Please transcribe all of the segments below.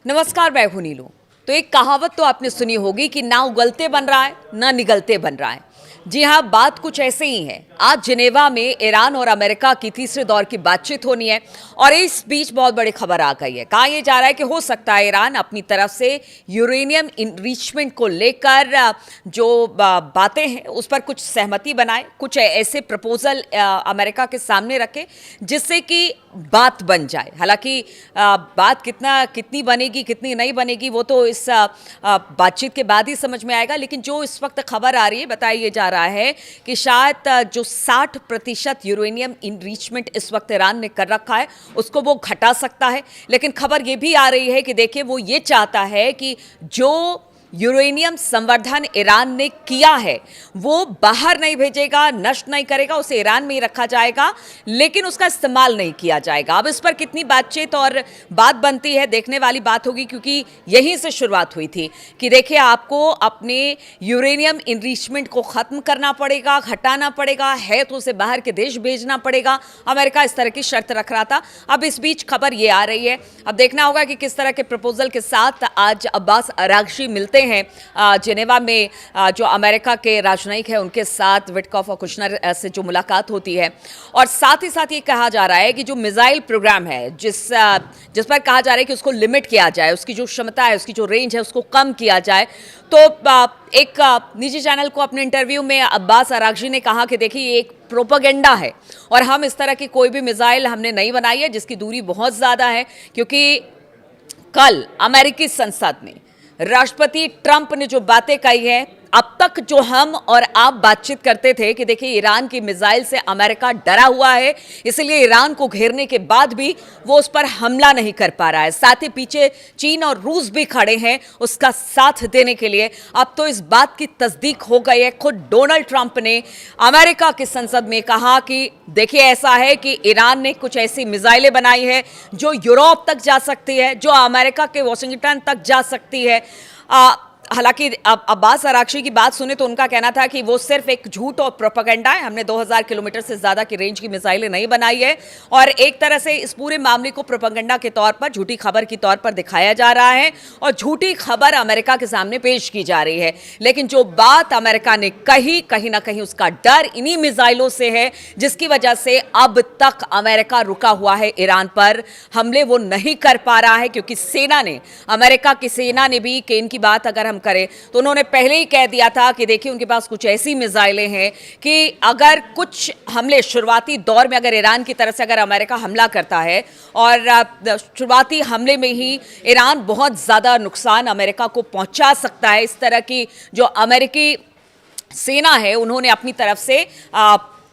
नमस्कार, मैं हूं नीलू। तो एक कहावत तो आपने सुनी होगी कि ना उगलते बन रहा है ना निगलते बन रहा है। जी हाँ, बात कुछ ऐसे ही है। आज जिनेवा में ईरान और अमेरिका की तीसरे दौर की बातचीत होनी है और इस बीच बहुत बड़ी खबर आ गई है। कहा यह जा रहा है कि हो सकता है ईरान अपनी तरफ से यूरेनियम इनरिचमेंट को लेकर जो बातें हैं उस पर कुछ सहमति बनाए, कुछ ऐसे प्रपोजल अमेरिका के सामने रखे जिससे कि बात बन जाए। हालांकि बात कितनी बनेगी कितनी नहीं बनेगी वो तो इस बातचीत के बाद ही समझ में आएगा। लेकिन जो इस वक्त खबर आ रही है, बताया जा रहा है कि शायद जो 60% यूरेनियम इनरिचमेंट इस वक्त ईरान ने कर रखा है उसको वो घटा सकता है। लेकिन खबर ये भी आ रही है कि देखिए वो ये चाहता है कि जो यूरेनियम संवर्धन ईरान ने किया है वो बाहर नहीं भेजेगा, नष्ट नहीं करेगा, उसे ईरान में ही रखा जाएगा, लेकिन उसका इस्तेमाल नहीं किया जाएगा। अब इस पर कितनी बातचीत और बात बनती है देखने वाली बात होगी, क्योंकि यहीं से शुरुआत हुई थी कि देखिए आपको अपने यूरेनियम इनरिचमेंट को खत्म करना पड़ेगा, घटाना पड़ेगा, है तो उसे बाहर के देश भेजना पड़ेगा। अमेरिका इस तरह की शर्त रख रहा था। अब इस बीच खबर ये आ रही है, अब देखना होगा कि किस तरह के प्रपोजल के साथ आज अब्बास अरागची मिलते हैं जिनेवा में। जो अमेरिका के राजनयिक हैं उनके साथ विटकॉफ और कुशनर से जो मुलाकात होती है, और साथ ही साथ ये कहा जा रहा है कि जो मिसाइल प्रोग्राम है जिस पर कहा जा रहा है कि उसको लिमिट किया जाए, उसकी जो क्षमता है, उसकी जो रेंज है उसको कम किया जाए। तो एक निजी चैनल को अपने इंटरव्यू में अब्बास अरागची ने कहा कि देखिए ये एक प्रोपेगेंडा है और हम इस तरह की कोई भी मिसाइल हमने नहीं बनाई है जिसकी दूरी बहुत ज़्यादा है। क्योंकि कल अमेरिकी संसद में राष्ट्रपति ट्रंप ने जो बातें कही है, अब तक जो हम और आप बातचीत करते थे कि देखिए ईरान की मिसाइल से अमेरिका डरा हुआ है, इसलिए ईरान को घेरने के बाद भी वो उस पर हमला नहीं कर पा रहा है। साथ ही पीछे चीन और रूस भी खड़े हैं उसका साथ देने के लिए। अब तो इस बात की तस्दीक हो गई है। खुद डोनाल्ड ट्रंप ने अमेरिका की संसद में कहा कि देखिए ऐसा है कि ईरान ने कुछ ऐसी मिसाइलें बनाई है जो यूरोप तक जा सकती है, जो अमेरिका के वाशिंगटन तक जा सकती है। हालांकि अब अब्बास अरागची की बात सुने तो उनका कहना था कि वो सिर्फ एक झूठ और प्रोपेगेंडा है, हमने 2000 किलोमीटर से ज़्यादा की रेंज की मिसाइलें नहीं बनाई है। और एक तरह से इस पूरे मामले को प्रोपेगेंडा के तौर पर, झूठी खबर के तौर पर दिखाया जा रहा है और झूठी खबर अमेरिका के सामने पेश की जा रही है। लेकिन जो बात अमेरिका ने कही, कहीं ना कहीं उसका डर इन्हीं मिसाइलों से है, जिसकी वजह से अब तक अमेरिका रुका हुआ है ईरान पर हमले वो नहीं कर पा रहा है। क्योंकि सेना ने, अमेरिका की सेना ने भी, कि इनकी बात अगर हम करें तो उन्होंने पहले ही कह दिया था कि देखिए उनके पास कुछ ऐसी मिसाइलें हैं कि अगर कुछ हमले शुरुआती दौर में, अगर ईरान की तरफ से अगर अमेरिका हमला करता है और शुरुआती हमले में ही ईरान बहुत ज्यादा नुकसान अमेरिका को पहुंचा सकता है। इस तरह की जो अमेरिकी सेना है उन्होंने अपनी तरफ से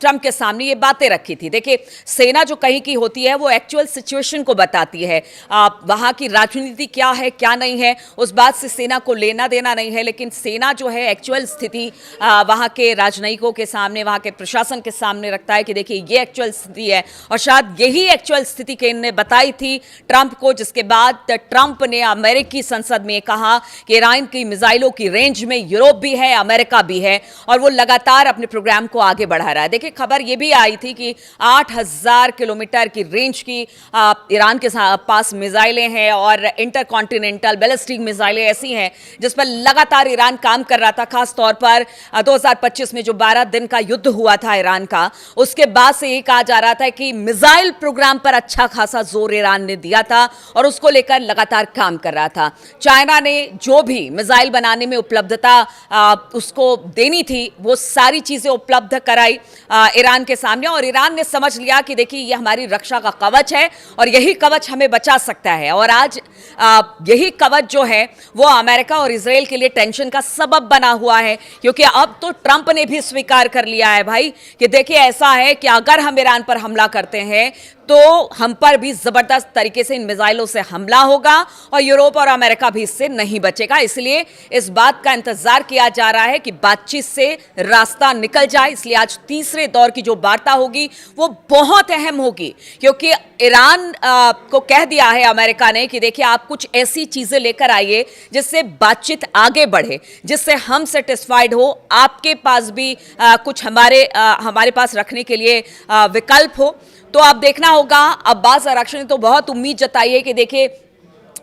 ट्रंप के सामने ये बातें रखी थी। देखिए सेना जो कहीं की होती है वो एक्चुअल सिचुएशन को बताती है, वहाँ की राजनीति क्या है क्या नहीं है उस बात से सेना को लेना देना नहीं है। लेकिन सेना जो है एक्चुअल स्थिति वहाँ के राजनयिकों के सामने, वहाँ के प्रशासन के सामने रखता है कि देखिए ये एक्चुअल स्थिति है। और शायद यही एक्चुअल स्थिति केन ने बताई थी ट्रंप को, जिसके बाद ट्रंप ने अमेरिकी संसद में कहा कि ईरान की मिसाइलों की रेंज में यूरोप भी है, अमेरिका भी है, और वो लगातार अपने प्रोग्राम को आगे बढ़ा रहा है। देखिए खबर यह भी आई थी कि 8000 किलोमीटर की रेंज की ईरान के पास मिसाइलें हैं और इंटरकॉन्टिनेंटल बैलिस्टिक मिसाइलें ऐसी हैं जिस पर लगातार ईरान काम कर रहा था। खास तौर पर 2025 में जो 12 दिन का युद्ध हुआ था ईरान का, उसके बाद से ये कहा जा रहा था कि मिसाइल प्रोग्राम पर अच्छा खासा जोर ईरान ने दिया था और उसको लेकर लगातार काम कर रहा था। चाइना ने जो भी मिसाइल बनाने में उपलब्धता उसको देनी थी वो सारी चीजें उपलब्ध कराई ईरान के सामने, और ईरान ने समझ लिया कि देखिए ये हमारी रक्षा का कवच है और यही कवच हमें बचा सकता है। और आज यही कवच जो है वो अमेरिका और इजराइल के लिए टेंशन का सबब बना हुआ है। क्योंकि अब तो ट्रंप ने भी स्वीकार कर लिया है भाई कि देखिए ऐसा है कि अगर हम ईरान पर हमला करते हैं तो हम पर भी जबरदस्त तरीके से इन मिसाइलों से हमला होगा और यूरोप और अमेरिका भी इससे नहीं बचेगा। इसलिए इस बात का इंतजार किया जा रहा है कि बातचीत से रास्ता निकल जाए। इसलिए आज तीसरे दौर की जो वार्ता होगी वो बहुत अहम होगी, क्योंकि ईरान को कह दिया है अमेरिका ने कि देखिए आप कुछ ऐसी चीजें लेकर आइए जिससे बातचीत आगे बढ़े, जिससे हम सेटिस्फाइड हो, आपके पास भी कुछ हमारे पास रखने के लिए विकल्प हो। तो आप देखना होगा। अब्बास अरागची ने तो बहुत उम्मीद जताई है कि देखिए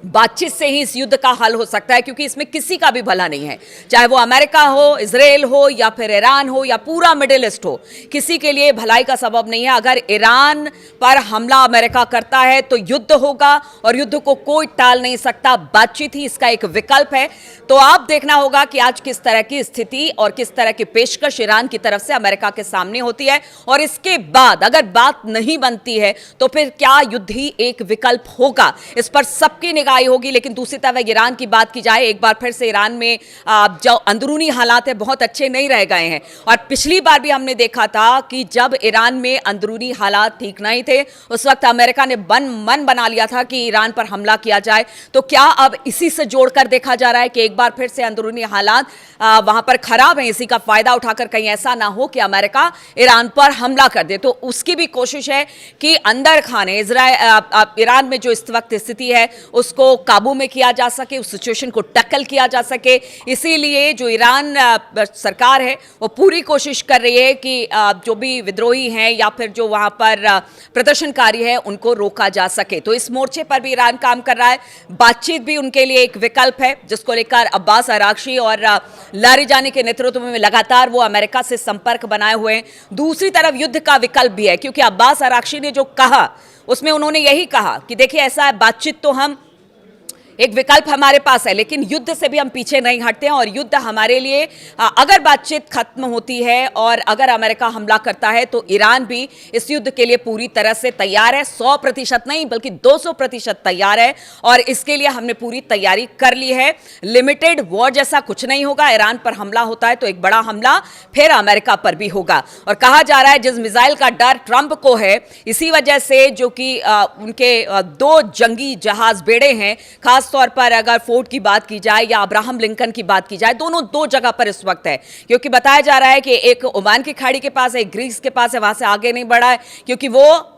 बातचीत से ही इस युद्ध का हल हो सकता है, क्योंकि इसमें किसी का भी भला नहीं है, चाहे वो अमेरिका हो, इजराइल हो, या फिर ईरान हो, या पूरा मिडिल ईस्ट हो, किसी के लिए भलाई का सबब नहीं है। अगर ईरान पर हमला अमेरिका करता है तो युद्ध होगा, और युद्ध को कोई टाल नहीं सकता, बातचीत ही इसका एक विकल्प है। तो आप देखना होगा कि आज किस तरह की स्थिति और किस तरह की पेशकश ईरान की तरफ से अमेरिका के सामने होती है, और इसके बाद अगर बात नहीं बनती है तो फिर क्या युद्ध ही एक विकल्प होगा, इस पर सबकी निगाह होगी। लेकिन दूसरी तरफ ईरान की बात की जाए, एक बार फिर से ईरान में जो अंदरूनी हालात है बहुत अच्छे नहीं रह गए हैं, और पिछली बार भी हमने देखा था कि जब ईरान में अंदरूनी हालात ठीक नहीं थे, उस वक्त अमेरिका ने मन बना लिया था कि ईरान पर हमला किया जाए। तो क्या अब इसी से जोड़कर देखा जा रहा है कि एक बार फिर से अंदरूनी हालात वहां पर खराब हैं, इसी का फायदा उठाकर कहीं ऐसा ना हो कि अमेरिका ईरान पर हमला कर दे। तो उसकी भी कोशिश है कि अंदर खाने ईरान में जो इस वक्त स्थिति है उसको काबू में किया जा सके, उस सिचुएशन को टैकल किया जा सके। इसीलिए जो ईरान सरकार है वो पूरी कोशिश कर रही है कि जो भी विद्रोही हैं या फिर जो वहां पर प्रदर्शनकारी है उनको रोका जा सके। तो इस मोर्चे पर भी ईरान काम कर रहा है। बातचीत भी उनके लिए एक विकल्प है, जिसको लेकर अब्बास अरागची और लारिजानी के नेतृत्व में लगातार वो अमेरिका से संपर्क बनाए हुए हैं। दूसरी तरफ युद्ध का विकल्प भी है, क्योंकि अब्बास अरागची ने जो कहा उसमें उन्होंने यही कहा कि देखिए ऐसा है, बातचीत तो हम एक विकल्प हमारे पास है, लेकिन युद्ध से भी हम पीछे नहीं हटते हैं। और युद्ध हमारे लिए अगर बातचीत खत्म होती है और अगर अमेरिका हमला करता है तो ईरान भी इस युद्ध के लिए पूरी तरह से तैयार है, 100% नहीं बल्कि 200% तैयार है, और इसके लिए हमने पूरी तैयारी कर ली है। लिमिटेड वॉर जैसा कुछ नहीं होगा, ईरान पर हमला होता है तो एक बड़ा हमला फिर अमेरिका पर भी होगा। और कहा जा रहा है जिस मिसाइल का डर ट्रंप को है, इसी वजह से जो कि उनके 2 जंगी जहाज बेड़े हैं, खास तौर पर अगर फोर्ड की बात की जाए या अब्राहम लिंकन की बात की जाए, दोनों 2 जगह पर इस वक्त है, क्योंकि बताया जा रहा है कि एक ओमान की खाड़ी के पास है, एक ग्रीस के पास है, वहां से आगे नहीं बढ़ा है, क्योंकि वो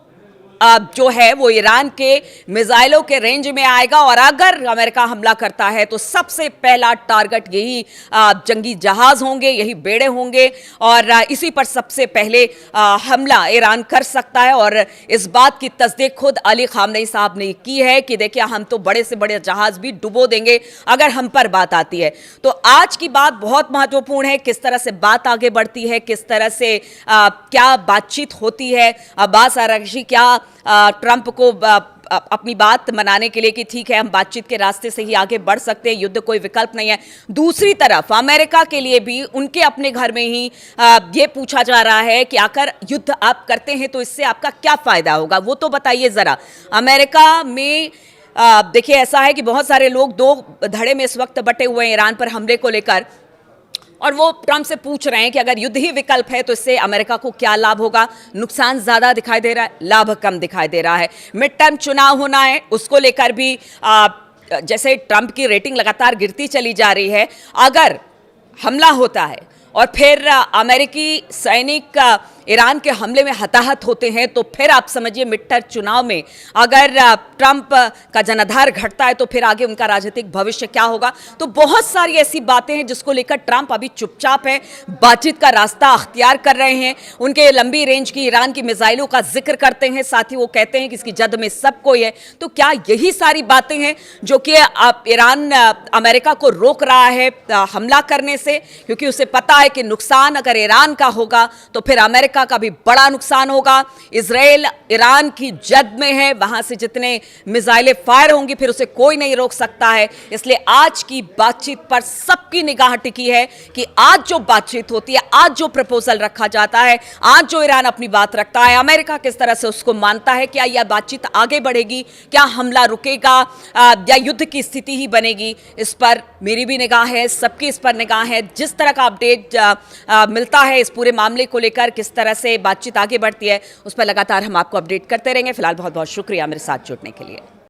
जो है वो ईरान के मिसाइलों के रेंज में आएगा। और अगर अमेरिका हमला करता है तो सबसे पहला टारगेट यही जंगी जहाज होंगे, यही बेड़े होंगे, और इसी पर सबसे पहले हमला ईरान कर सकता है। और इस बात की तस्दीक खुद अली खामनेई साहब ने की है कि देखिए हम तो बड़े से बड़े जहाज भी डुबो देंगे अगर हम पर बात आती है। तो आज की बात बहुत महत्वपूर्ण है, किस तरह से बात आगे बढ़ती है, किस तरह से क्या बातचीत होती है। अब्बास अरागची क्या ट्रंप को अपनी बात मनाने के लिए कि ठीक है हम बातचीत के रास्ते से ही आगे बढ़ सकते हैं, युद्ध कोई विकल्प नहीं है। दूसरी तरफ अमेरिका के लिए भी उनके अपने घर में ही ये पूछा जा रहा है कि आकर युद्ध आप करते हैं तो इससे आपका क्या फायदा होगा, वो तो बताइए जरा। अमेरिका में देखिए ऐसा है कि बहुत सारे लोग 2 धड़े में इस वक्त बटे हुए हैं ईरान पर हमले को लेकर, और वो ट्रंप से पूछ रहे हैं कि अगर युद्ध ही विकल्प है तो इससे अमेरिका को क्या लाभ होगा। नुकसान ज्यादा दिखाई दे रहा है, लाभ कम दिखाई दे रहा है। मिड टर्म चुनाव होना है, उसको लेकर भी जैसे ट्रंप की रेटिंग लगातार गिरती चली जा रही है, अगर हमला होता है और फिर अमेरिकी सैनिक ईरान के हमले में हताहत होते हैं तो फिर आप समझिए मिड टर्म चुनाव में अगर ट्रंप का जनाधार घटता है तो फिर आगे उनका राजनीतिक भविष्य क्या होगा। तो बहुत सारी ऐसी बातें हैं जिसको लेकर ट्रंप अभी चुपचाप है, बातचीत का रास्ता अख्तियार कर रहे हैं। उनके लंबी रेंज की ईरान की मिसाइलों का जिक्र करते हैं, साथ ही वो कहते हैं कि इसकी जद में सब कोई है। तो क्या यही सारी बातें हैं जो कि ईरान अमेरिका को रोक रहा है हमला करने से, क्योंकि उसे पता है कि नुकसान अगर ईरान का होगा तो फिर अमेरिका का भी बड़ा नुकसान होगा। इजराइल ईरान की जद में है, वहां से जितने मिसाइलें फायर होंगी फिर उसे कोई नहीं रोक सकता है। इसलिए आज की बातचीत पर सबकी निगाह टिकी है कि आज जो बातचीत होती है, आज जो प्रपोजल रखा जाता है, आज जो ईरान अपनी बात रखता है, अमेरिका किस तरह से उसको मानता है। क्या यह बातचीत आगे बढ़ेगी, क्या हमला रुकेगा या युद्ध की स्थिति ही बनेगी, इस पर मेरी भी निगाह है, सबकी इस पर निगाह है। जिस तरह का अपडेट मिलता है इस पूरे मामले को लेकर, किस तरह से बातचीत आगे बढ़ती है, उस पर लगातार हम आपको अपडेट करते रहेंगे। फिलहाल बहुत बहुत शुक्रिया मेरे साथ जुड़ने के लिए।